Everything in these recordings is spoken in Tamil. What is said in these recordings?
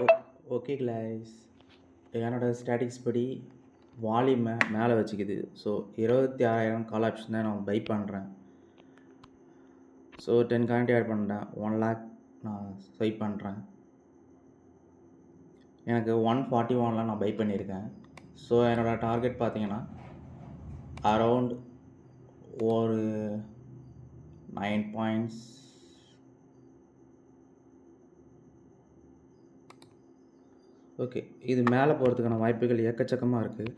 ஓ ஓகே க்ளைஸ். என்னோட ஸ்டாட்டிக்ஸ் படி வால்யூமை மேலே வச்சுக்குது. ஸோ 26,000 கால் ஆப்ஷன் தான் நான் பை பண்ணுறேன். ஸோ 10 கரண்ட் ஆட் பண்ணிட்டேன். 1,00,000 நான் ஸ்வைப் பண்ணுறேன். எனக்கு 141 நான் பை பண்ணியிருக்கேன். ஸோ என்னோடய டார்கெட் பார்த்தீங்கன்னா அரவுண்ட் ஒரு 9 பாயிண்ட்ஸ். ஓகே, இது மேலே போகிறதுக்கான வாய்ப்புகள் எக்கச்சக்கமாக இருக்குது.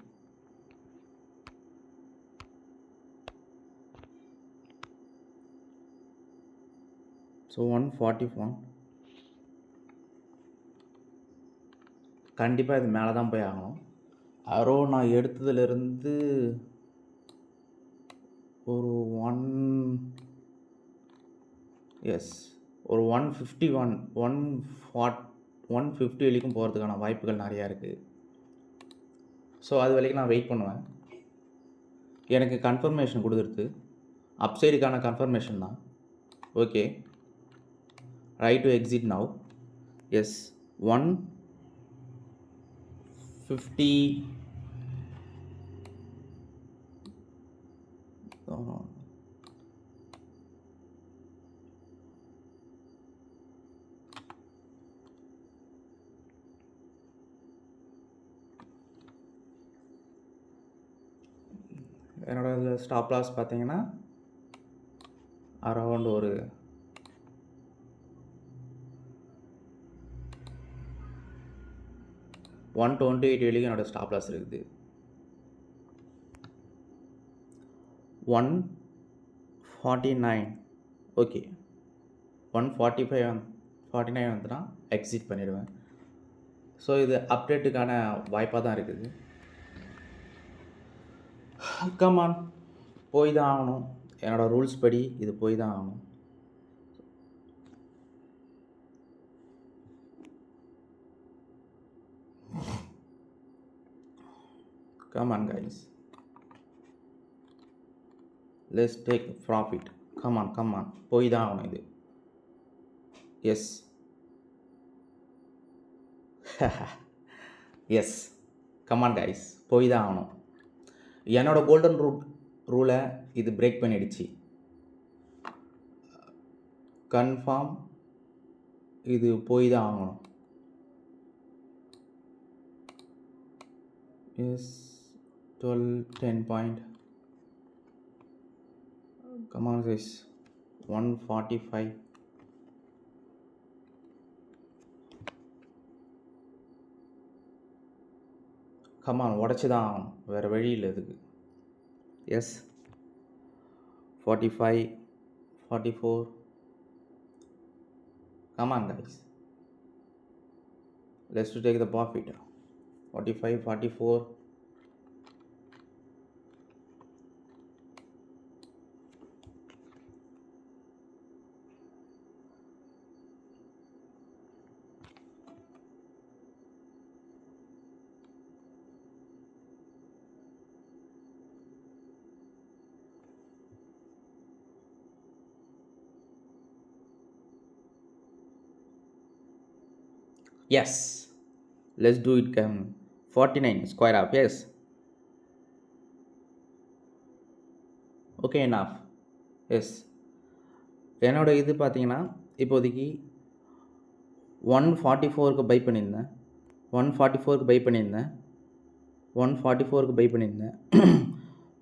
ஸோ 141 கண்டிப்பாக இது மேலே தான் போய் ஆகணும். அரோ நான் எடுத்ததுலேருந்து ஒரு ஒரு 150 வரைக்கும் போகிறதுக்கான வாய்ப்புகள் நிறையா இருக்குது. ஸோ அது வரைக்கும் நான் வெயிட் பண்ணுவேன். எனக்கு கன்ஃபர்மேஷன் கொடுத்துருது, அப்சைடுக்கான கன்ஃபர்மேஷன் தான். Okay, right to exit now. Yes, 150 என்னோட ஸ்டாப் லாஸ் பார்த்தீங்கன்னா அரௌண்ட் ஒரு 128 வரைக்கும் என்னோடய ஸ்டாப் லாஸ் இருக்குது. 149 ஓகே, 149 வந்துன்னா எக்ஸிட் பண்ணிடுவேன். ஸோ இது அப்டேட்டுக்கான வாய்ப்பாக தான் இருக்குது. கமான், போய் தான் ஆகணும். என்னோடய ரூல்ஸ் படி இது போய் தான் ஆகணும். Come on guys, let's take profit. Come on, போய் தான் ஆகணும் இது. எஸ் எஸ், கமான் கைஸ், போய் தான் ஆகணும். என்னோடய கோல்டன் ரூலை இது பிரேக் பண்ணிடுச்சு. கன்ஃபார்ம் இது போய் தான் ஆகணும். Yes, 10 point. Come on guys, 145. Come on, உடச்சி தான் ஆகணும், வேறு வழி இல்லை இதுக்கு. Yes, 45, 44. Come on guys, let's take the profit. 45, 44. Yes, let's do it. 49 square up. Yes, okay enough. Yes, என்னோட இது பார்த்தீங்கன்னா இப்போதைக்கு 144க்கு பை பண்ணியிருந்தேன். 144க்கு பை பண்ணியிருந்தேன். 144க்கு பை பண்ணியிருந்தேன்.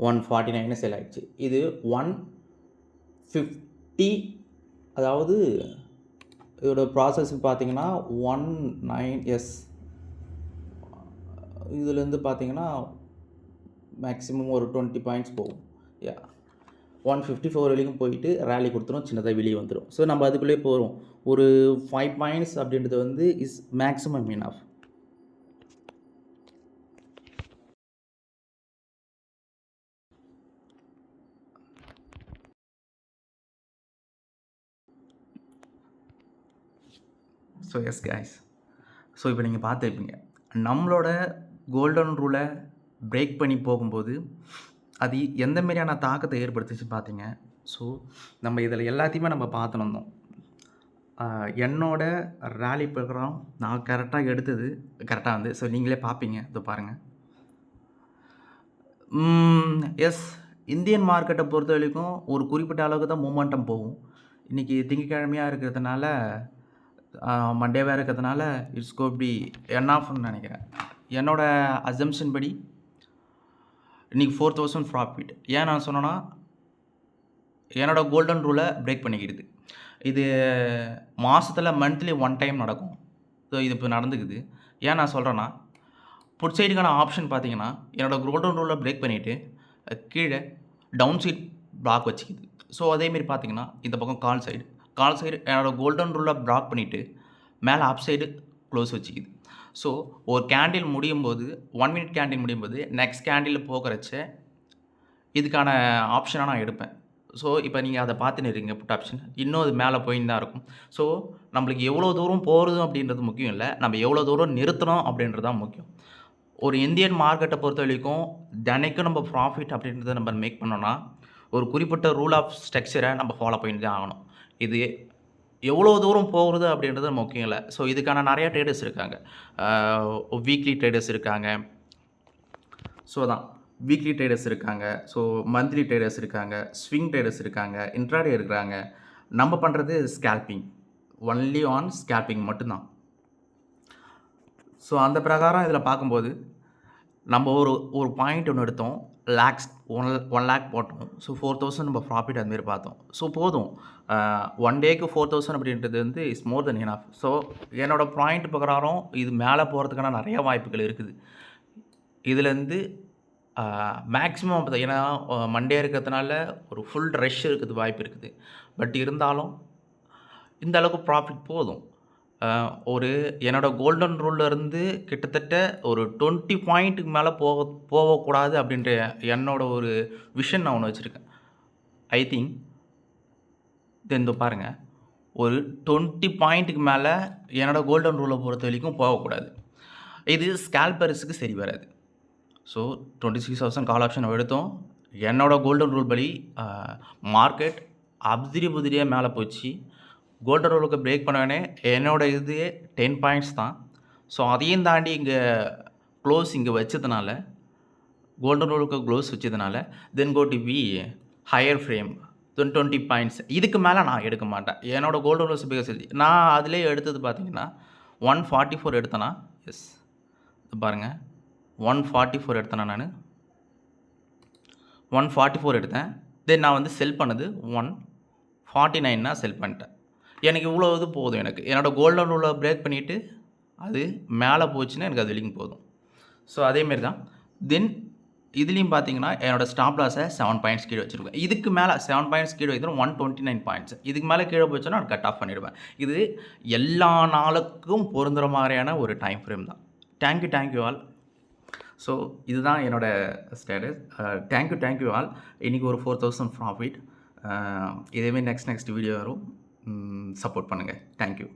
149 செல் ஆகிடுச்சு. இது 150, அதாவது இதோட ப்ராசஸ் பார்த்தீங்கன்னா 19. இதுலேருந்து பார்த்தீங்கன்னா மேக்ஸிமம் ஒரு 20 பாயிண்ட்ஸ் போகும். 154 வரைக்கும் போயிட்டு ரேலி கொடுத்துரும், சின்னதாக வெளியே வந்துடும். ஸோ நம்ம அதுக்குள்ளே போகிறோம். ஒரு 5 பாயிண்ட்ஸ் அப்படின்றது வந்து is maximum enough. So S guys, so இப்போ நீங்கள் பார்த்துருப்பீங்க நம்மளோட கோல்டன் ரூலை பிரேக் பண்ணி போகும்போது அது எந்த மாதிரியான தாக்கத்தை ஏற்படுத்துச்சு பார்த்தீங்க. ஸோ நம்ம இதில் எல்லாத்தையுமே நம்ம பார்த்துன்னு வந்தோம். என்னோட ராலி ப்ரோக்ராம் நான் கரெக்டாக எடுத்தது கரெக்டாக வந்து ஸோ நீங்களே பார்ப்பீங்க. இதோ பாருங்கள். எஸ், இந்தியன் மார்க்கெட்டை பொறுத்த வரைக்கும் ஒரு குறிப்பிட்ட அளவுக்கு தான் மூமெண்டம் போகும். இன்றைக்கி திங்கட்கிழமையாக இருக்கிறதுனால மண்டேவாக இருக்கிறதுனால இட்ஸ் கோ பி என்னாஃப்னு நினைக்கிறேன். என்னோட அசம்ஷன் படி இன்றைக்கி 4000 ப்ராஃபிட். ஏன் நான் சொன்னேன்னா என்னோட கோல்டன் ரூலை பிரேக் பண்ணிக்கிடுது. இது மாதத்தில் மந்த்லி 1 டைம் நடக்கும். ஸோ இது இப்போ நடந்துக்குது. ஏன் நான் சொல்கிறேன்னா புட் சைடுக்கான ஆப்ஷன் பார்த்தீங்கன்னா என்னோடய கோல்டன் ரூலை பிரேக் பண்ணிவிட்டு கீழே டவுன் சைட் பிளாக் வச்சுக்குது. ஸோ அதேமாரி பார்த்தீங்கன்னா இந்த பக்கம் கால் சைடு என்னோடய கோல்டன் ரூலை பிளாக் பண்ணிவிட்டு மேலே அப் சைடு க்ளோஸ் வச்சுக்குது. ஸோ ஒரு கேண்டில் முடியும் போது 1 மினிட் கேண்டில் முடியும் போது நெக்ஸ்ட் கேண்டில் போகிறச்ச இதுக்கான ஆப்ஷனாக நான் எடுப்பேன். ஸோ இப்போ நீங்கள் அதை பார்த்துன்னு இருக்கீங்க புட் ஆப்ஷன். இன்னும் அது மேலே போயின்னு தான் இருக்கும். ஸோ நம்மளுக்கு எவ்வளோ தூரம் போகிறது அப்படின்றது முக்கியம் இல்லை, நம்ம எவ்வளோ தூரம் நிறுத்தணும் அப்படின்றது தான் முக்கியம். ஒரு இந்தியன் மார்க்கெட்டை பொறுத்த வரைக்கும் தினைக்கும் நம்ம ப்ராஃபிட் அப்படின்றத நம்ம மேக் பண்ணோன்னா ஒரு குறிப்பிட்ட ரூல் ஆஃப் ஸ்ட்ரக்சரை நம்ம ஃபாலோ பண்ணிட்டு தான் ஆகணும். இது எவ்வளோ தூரம் போகிறது அப்படின்றது முக்கியம் இல்லை. ஸோ இதுக்கான நிறையா ட்ரேடர்ஸ் இருக்காங்க. வீக்லி ட்ரேடர்ஸ் இருக்காங்க. ஸோ தான் வீக்லி ட்ரேடர்ஸ் இருக்காங்க. ஸோ மந்த்லி ட்ரேடர்ஸ் இருக்காங்க. ஸ்விங் ட்ரேடர்ஸ் இருக்காங்க. இன்ட்ராடே இருக்கிறாங்க. நம்ம பண்ணுறது ஸ்கேல்பிங், ஒன்லி ஆன் ஸ்கேல்பிங் மட்டும்தான். ஸோ அந்த பிரகாரம் இதில் பார்க்கும்போது நம்ம ஒரு பாயிண்ட் ஒன்று எடுத்தோம், லேக்ஸ் 1 லேக் போட்டோம். ஸோ 4000 நம்ம ப்ராஃபிட் அதுமாரி பார்த்தோம். ஸோ போதும். 1 டேக்கு 4000 அப்படின்றது வந்து is more then enough. So என்னோடய பாயிண்ட் பிரகாரம் இது மேலே போகிறதுக்கான நிறைய வாய்ப்புகள் இருக்குது. இதுலேருந்து மேக்ஸிமம் ஏன்னா மண்டே இருக்கிறதுனால ஒரு ஃபுல் ரஷ் இருக்குது, வாய்ப்பு இருக்குது. பட் இருந்தாலும் இந்த அளவுக்கு ப்ராஃபிட் போதும். ஒரு என்னோடய கோல்டன் ரூல்லேருந்து கிட்டத்தட்ட ஒரு 20 பாயிண்ட்டுக்கு மேலே போகக்கூடாது அப்படின்ற என்னோட ஒரு விஷன் நான் ஒன்று வச்சுருக்கேன். ஐ திங்க் இந்த பாருங்கள், ஒரு 20 பாயிண்ட்டுக்கு மேலே என்னோடய கோல்டன் ரூலை பொறுத்த வரைக்கும் போகக்கூடாது. இது ஸ்கேல்பர்ஸுக்கு சரி வராது. ஸோ 26,000 கால் ஆப்ஷன் எடுத்தோம். என்னோடய கோல்டன் ரூல் படி மார்க்கெட் புதிரியாக மேலே போச்சு. கோல்டன் ரூலுக்கு பிரேக் பண்ணோடனே என்னோடய இது 10 பாயிண்ட்ஸ் தான். ஸோ அதையும் தாண்டி இங்கே க்ளோஸ் இங்கே வச்சதுனால, கோல்டன் ரூலுக்கு க்ளோஸ் வச்சதுனால then go to be higher frame 20 points. இதுக்கு மேலே நான் எடுக்க மாட்டேன். என்னோடய கோல்டன் ரூல்ஸ் பிகாஸ் நான் அதிலே எடுத்தது பார்த்தீங்கன்னா 144 எடுத்தேன்னா, எஸ் பாருங்கள் 144 எடுத்தேன்னா நான் 144 எடுத்தேன். தென் நான் வந்து செல் பண்ணது 149 செல் பண்ணிட்டேன். எனக்கு இவ்வளோ இது போதும். எனக்கு என்னோடய கோல்டன் ரூலை பிரேக் பண்ணிவிட்டு அது மேலே போச்சுன்னா எனக்கு அது வரைக்கும் போதும். ஸோ அதேமாரி தான். தென் இதுலேயும் பார்த்தீங்கன்னா என்னோடய ஸ்டாப் லாஸை 7 பாயிண்ட்ஸ் கீழே வச்சுருக்கேன். இதுக்கு மேலே 7 பாயிண்ட்ஸ் கீழே வைக்கிறோம் 129 பாயிண்ட்ஸ். இதுக்கு மேலே கீழே போச்சுன்னா நான் கட் ஆஃப் பண்ணிவிடுவேன். இது எல்லா நாளுக்கும் பொருந்துகிற மாதிரியான ஒரு டைம் ஃப்ரேம் தான். Thank you all. ஸோ இதுதான் என்னோடய ஸ்டேட்டஸ். Thank you all. இன்றைக்கி ஒரு 4000 ப்ராஃபிட். இதேமாரி நெக்ஸ்ட் வீடியோ வரும். சப்போர்ட் பண்ணுங்கள். தேங்க்யூ.